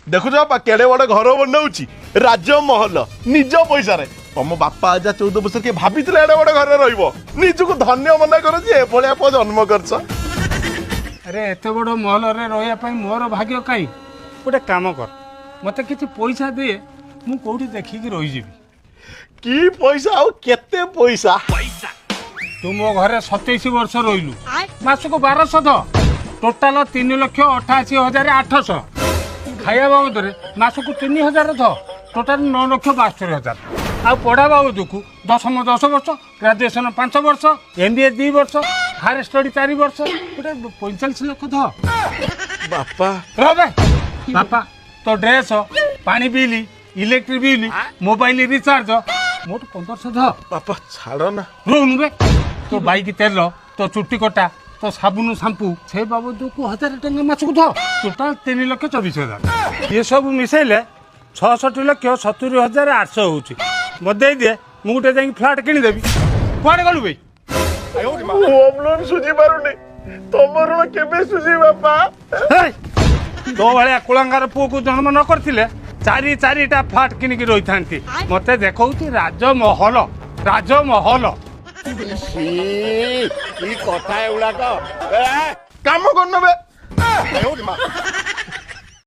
देखुच बापा केड़े बड़े घर बनाऊची राजमहल निज पैसा रे तुम बापा आज 14 वर्ष के भाभी एडे बड़े घर रहिबो निजको धन्य मना कर जे एभलिया प जन्म करछ। अरे एत बड़ महल रे रहिया पई मोर भाग्य काई गोटे काम कर मते किछि पैसा दे मु कोठी देखि कि रहि जीवी। की पैसा आ केते पैसा तू मो घरे 27 वर्ष रहिलु मासको 1200 द टोटाल 3,88,800 खाया बाबद मासको 3,000 द टोटाल 9,72,000 आ पढ़ा बाबदକୁ दशम 10 वर्ष ग्रेजुएशन 5 वर्ष MBA 2 वर्ष हायर स्टडी 4 वर्ष गोटे 45 लाख द बापा रबे बापा तो ड्रेस पानी bill electric bill mobile recharge मोट 1500 द बापा छाड़ ना रोन बे तो बाइक तेल तो चुट्टी कटा तो साबुन शैम्पू से बाबद को 1000 टंका मासको द टोटाल 3,24,000 ये सब मिसेले 66,70,800 होची मत दे मु गोटे जाई फ्लैट किनी देबी कुआडे गलु बे होम लोन सुझी पारुनी तुम ऋण केबे सुझी बापा तो भाया कुलांगार पुओ को जन्म न करथिले चारि चारिटा फ्लैट किनिकी रही थांती मते देखौती राजमहल राजमहल की कथा एउला काम करनबे